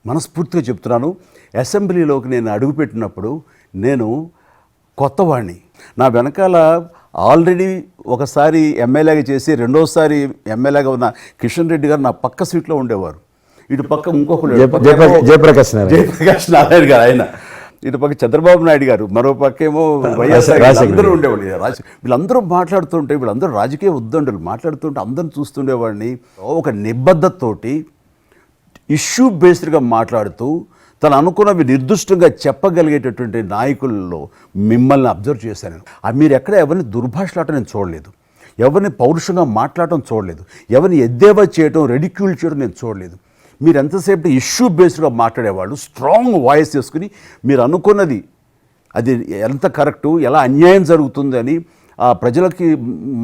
మనస్ఫూర్తిగా చెప్తున్నాను. అసెంబ్లీలోకి నేను అడుగుపెట్టినప్పుడు నేను కొత్తవాడిని. నా వెనకాల ఆల్రెడీ ఒకసారి ఎమ్మెల్యేగా చేసి రెండోసారి ఎమ్మెల్యేగా ఉన్న కిషన్ రెడ్డి గారు నా పక్క సీట్లో ఉండేవారు. ఇటు పక్క ఇంకొకరు జయప్రకాష్ నారాయణ గారు, ఆయన ఇటు పక్క చంద్రబాబు నాయుడు గారు, మరో పక్క ఏమో వైఎస్ఆర్ అందరూ ఉండేవాళ్ళు. వీళ్ళందరూ మాట్లాడుతుంటే, వీళ్ళందరూ రాజకీయ ఉద్దండులు మాట్లాడుతుంటే అందరిని చూస్తుండేవాడిని. ఒక నిబద్ధతతోటి ఇష్యూ బేస్డ్గా మాట్లాడుతూ తను అనుకున్నవి నిర్దిష్టంగా చెప్పగలిగేటటువంటి నాయకుల్లో మిమ్మల్ని అబ్జర్వ్ చేశాను. మీరు ఎక్కడ ఎవరిని దుర్భాషలాటం నేను చూడలేదు, ఎవరిని పౌరుషంగా మాట్లాడటం చూడలేదు, ఎవరిని ఎద్దేవా చేయడం, రెడిక్యూల్ చేయడం నేను చూడలేదు. మీరు ఎంతసేపు ఇష్యూ బేస్డ్గా మాట్లాడేవాళ్ళు, స్ట్రాంగ్ వాయిస్ చేసుకుని మీరు అనుకున్నది అది ఎంత కరెక్టు, ఎలా అన్యాయం జరుగుతుంది అని ప్రజలకి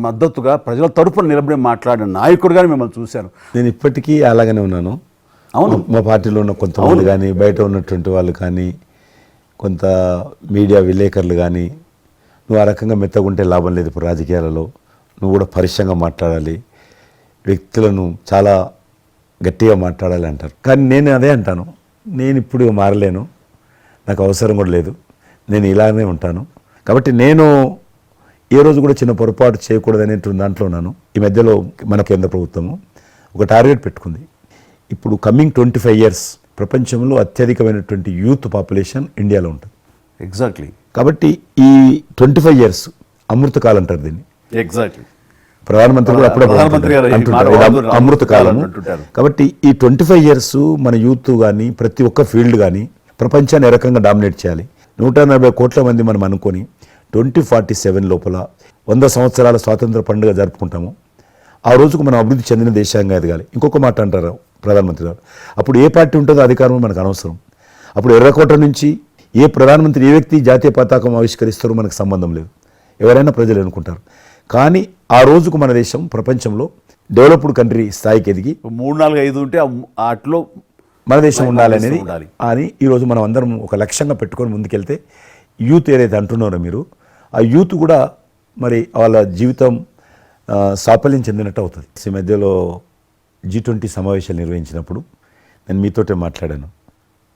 మద్దతుగా ప్రజల తరపున నిలబడి మాట్లాడిన నాయకుడిగానే మిమ్మల్ని చూశాను. నేను ఇప్పటికీ అలాగనే ఉన్నాను. అవును, మా పార్టీలో ఉన్న కొంతమంది కానీ, బయట ఉన్నటువంటి వాళ్ళు కానీ, కొంత మీడియా విలేకరులు కానీ, నువ్వు ఆ రకంగా మెత్తగుంటే లాభం లేదు, ఇప్పుడు రాజకీయాలలో నువ్వు కూడా పరుషంగా మాట్లాడాలి, వ్యక్తులను చాలా గట్టిగా మాట్లాడాలి అంటారు. కానీ నేను అదే అంటాను, నేను ఇప్పుడు మారలేను, నాకు అవసరం కూడా లేదు, నేను ఇలానే ఉంటాను. కాబట్టి నేను ఏ రోజు కూడా చిన్న పొరపాటు చేయకూడదు అనేటువంటి దాంట్లో ఉన్నాను. ఈ మధ్యలో మన కేంద్ర ప్రభుత్వము ఒక టార్గెట్ పెట్టుకుంది. ఇప్పుడు కమింగ్ 25 years ప్రపంచంలో అత్యధికమైనటువంటి యూత్ పాపులేషన్ ఇండియాలో ఉంటుంది. ఎగ్జాక్ట్లీ. కాబట్టి ఈ 25 years అమృతకాలం అంటారు దీన్ని. ఎగ్జాక్ట్లీ. ప్రధానమంత్రి కూడా అప్పుడే అమృతకాలం. కాబట్టి ఈ 25 years మన యూత్ కానీ, ప్రతి ఒక్క ఫీల్డ్ కానీ ప్రపంచాన్ని ఏ రకంగా డామినేట్ చేయాలి. 140 కోట్ల మంది మనం అనుకొని 2047 లోపల 100 సంవత్సరాల స్వాతంత్ర పండుగ జరుపుకుంటాము. ఆ రోజుకు మనం అభివృద్ధి చెందిన దేశంగా ఎదగాలి. ఇంకొక మాట అంటారు ప్రధానమంత్రి గారు, అప్పుడు ఏ పార్టీ ఉంటుందో అధికారం మనకు అనవసరం. అప్పుడు ఎర్రకోట నుంచి ఏ ప్రధానమంత్రి, ఏ వ్యక్తి జాతీయ పతాకం ఆవిష్కరిస్తారో మనకు సంబంధం లేదు, ఎవరైనా ప్రజలు అనుకుంటారు. కానీ ఆ రోజుకు మన దేశం ప్రపంచంలో డెవలప్డ్ కంట్రీ స్థాయికి ఎదిగి 3, 4, 5 ఉంటే వాటిలో మన దేశం ఉండాలి అనేది అని ఈరోజు మనం అందరం ఒక లక్ష్యంగా పెట్టుకొని ముందుకెళ్తే, యూత్ ఏదైతే అంటున్నారో మీరు, ఆ యూత్ కూడా మరి వాళ్ళ జీవితం సాఫల్యం చెందినట్టు అవుతుంది. ఈ మధ్యలో G20 సమావేశాలు నిర్వహించినప్పుడు నేను మీతోటే మాట్లాడాను.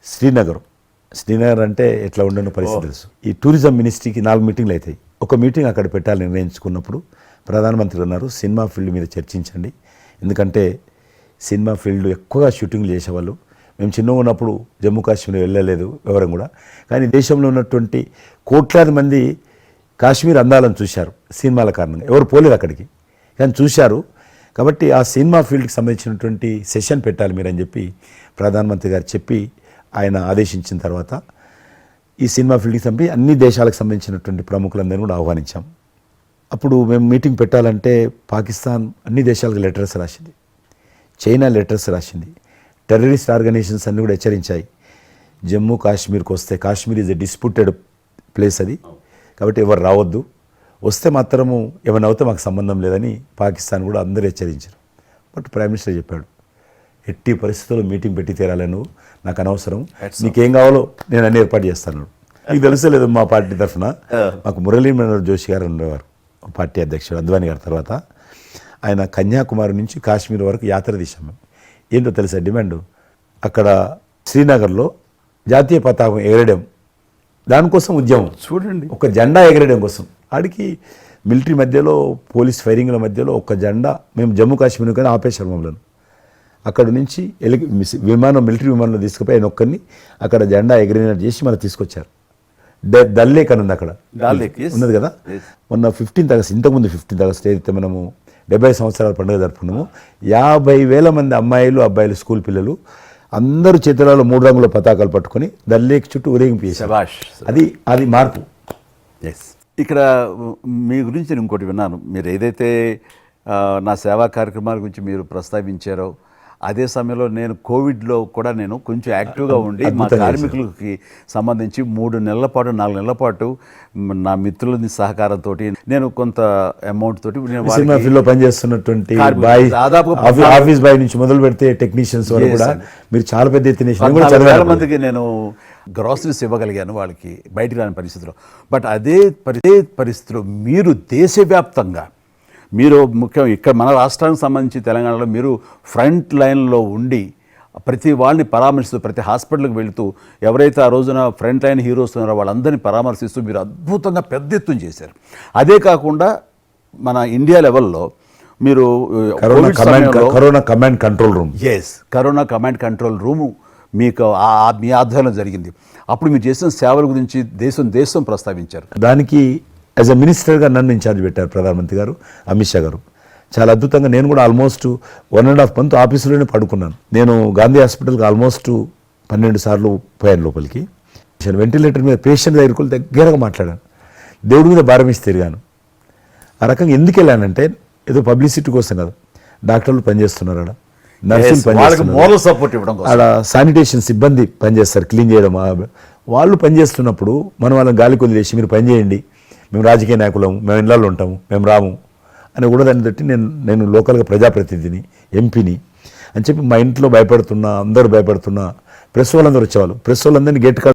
శ్రీనగర్ అంటే ఎట్లా ఉండనో పరిస్థితి తెలుసు. ఈ టూరిజం మినిస్ట్రీకి 4 మీటింగ్లు అవుతాయి. ఒక మీటింగ్ అక్కడ పెట్టాలని నిర్ణయించుకున్నప్పుడు ప్రధానమంత్రి అన్నారు, సినిమా ఫీల్డ్ మీద చర్చించండి, ఎందుకంటే సినిమా ఫీల్డ్ ఎక్కువగా షూటింగ్లు చేసేవాళ్ళు. మేము చిన్నగా ఉన్నప్పుడు జమ్మూ కాశ్మీర్ వెళ్ళలేదు ఎవరం కూడా, కానీ దేశంలో ఉన్నటువంటి కోట్లాది మంది కాశ్మీర్ అందాలను చూశారు సినిమాల కారణంగా. ఎవరు పోలేదు అక్కడికి, కానీ చూశారు. కాబట్టి ఆ సినిమా ఫీల్డ్కి సంబంధించినటువంటి సెషన్ పెట్టాలి మీరని చెప్పి ప్రధానమంత్రి గారు చెప్పి ఆయన ఆదేశించిన తర్వాత ఈ సినిమా ఫీల్డ్కి సంబంధించి అన్ని దేశాలకు సంబంధించినటువంటి ప్రముఖులందరినీ కూడా ఆహ్వానించాం. అప్పుడు మేము మీటింగ్ పెట్టాలంటే పాకిస్తాన్ అన్ని దేశాలకు లెటర్స్ రాసింది, చైనా లెటర్స్ రాసింది, టెర్రరిస్ట్ ఆర్గనైజేషన్స్ అన్నీ కూడా హెచ్చరించాయి. జమ్మూ కాశ్మీర్కి వస్తే, Kashmir is a disputed place అది, కాబట్టి ఎవరు రావద్దు, వస్తే మాత్రము ఏమైనా అవుతే మాకు సంబంధం లేదని పాకిస్తాన్ కూడా అందరూ హెచ్చరించారు. బట్ ప్రైమ్ మినిస్టర్ చెప్పాడు, ఎట్టి పరిస్థితుల్లో మీటింగ్ పెట్టి తీరాలి, నువ్వు నాకు అనవసరం, నీకేం కావాలో నేను అన్ని ఏర్పాటు చేస్తాను. నీకు తెలుసలేదు, మా పార్టీ తరఫున మాకు మురళీ మనోహర్ జోషి గారు ఉండేవారు, పార్టీ అధ్యక్షుడు అద్వానీ గారి తర్వాత. ఆయన కన్యాకుమారి నుంచి కాశ్మీర్ వరకు యాత్ర తీసాం మేము. ఏంటో తెలుసా డిమాండ్, అక్కడ శ్రీనగర్లో జాతీయ పతాకం ఎగరడం, దానికోసం ఉద్యమం చూడండి, ఒక జెండా ఎగరడం కోసం. ఆడికి మిలిటరీ మధ్యలో, పోలీస్ ఫైరింగ్ల మధ్యలో ఒక జెండా, మేము జమ్మూ కాశ్మీర్ కానీ ఆపేశారు మమ్మల్ని. అక్కడ నుంచి మిలిటరీ విమానంలో తీసుకుపోయి ఆయన ఒక్కరిని అక్కడ జెండా ఎగిరినట్టు చేసి మనం తీసుకొచ్చారు. దల్ లేక్ అని ఉంది అక్కడ, ఉన్నది కదా. మొన్న 15th August, ఇంతకుముందు 15th August ఏదైతే మనము 70 సంవత్సరాల పండుగ జరుపుకున్నాము, 50,000 మంది అమ్మాయిలు అబ్బాయిలు స్కూల్ పిల్లలు అందరూ చేతులలో 3 రంగుల పతాకాలు పట్టుకొని దల్ లేక్ చుట్టూ ఊరేగింపు చేశారు. అది మార్పు. ఇక్కడ మీ గురించి నేను ఇంకోటి విన్నాను, మీరు ఏదైతే నా సేవా కార్యక్రమాల గురించి మీరు ప్రస్తావించారో, అదే సమయంలో నేను కోవిడ్లో కూడా నేను కొంచెం యాక్టివ్గా ఉండి మా కార్మికులకి సంబంధించి 3 నెలల పాటు 4 నెలల పాటు నా మిత్రుల సహకారంతో నేను కొంత అమౌంట్ తోటి సినిమా ఫీల్డ్లో పనిచేస్తున్నటువంటి దాదాపు ఆఫీస్ బాయ్ నుంచి మొదలు పెడితే టెక్నీషియన్స్ వరకు కూడా మీరు చాలా పెద్ద ఎత్తున 10,000 మందికి నేను గ్రాసరీస్ ఇవ్వగలిగాను వాళ్ళకి బయటికి రాని పరిస్థితిలో. బట్ అదే పరిస్థితిలో మీరు దేశవ్యాప్తంగా, మీరు ముఖ్యం ఇక్కడ మన రాష్ట్రానికి సంబంధించి తెలంగాణలో మీరు ఫ్రంట్ లైన్లో ఉండి ప్రతి వాళ్ళని పరామర్శిస్తూ ప్రతి హాస్పిటల్కి వెళుతూ ఎవరైతే ఆ రోజున ఫ్రంట్ లైన్ హీరోస్ ఉన్నారో వాళ్ళందరినీ పరామర్శిస్తూ మీరు అద్భుతంగా పెద్ద ఎత్తున చేశారు. అదే కాకుండా మన ఇండియా లెవెల్లో మీరు corona command control room corona command control room మీకు మీ ఆధ్వర్యంలో జరిగింది. అప్పుడు మీరు చేసిన సేవల గురించి దేశం ప్రస్తావించారు. దానికి యాజ్ ఎ మినిస్టర్గా నన్ను ఇన్ఛార్జ్ పెట్టారు ప్రధానమంత్రి గారు, అమిత్ షా గారు. చాలా అద్భుతంగా నేను కూడా ఆల్మోస్ట్ 1.5 month ఆఫీసులోనే పడుకున్నాను. నేను గాంధీ హాస్పిటల్కి ఆల్మోస్ట్ 12 సార్లు పోయాను లోపలికి. వెంటిలేటర్ మీద పేషెంట్ దగ్గరగా మాట్లాడాను, దేవుడి మీద భారం వేసి తిరిగాను. ఆ రకంగా ఎందుకు వెళ్ళానంటే ఏదో పబ్లిసిటీ కోసం కాదు, డాక్టర్లు పనిచేస్తున్నారు, ఆడ నర్సులు పనిచేస్తున్నారు, ఆడ శానిటేషన్ సిబ్బంది పనిచేస్తారు, క్లీన్ చేయడం. వాళ్ళు పనిచేస్తున్నప్పుడు మనం వాళ్ళని గాలి కొదిలేసి మీరు పని చేయండి, మేము రాజకీయ నాయకులము, మేము ఇళ్ళల్లో ఉంటాము, మేము రాము అని కూడా దాన్ని బట్టి నేను లోకల్గా ప్రజాప్రతినిధిని, ఎంపీని అని చెప్పి మా ఇంట్లో భయపడుతున్నా, అందరూ భయపడుతున్నా, ప్రెస్ వాళ్ళందరూ వచ్చేవాళ్ళు. ప్రెస్ వాళ్ళందరినీ గేట్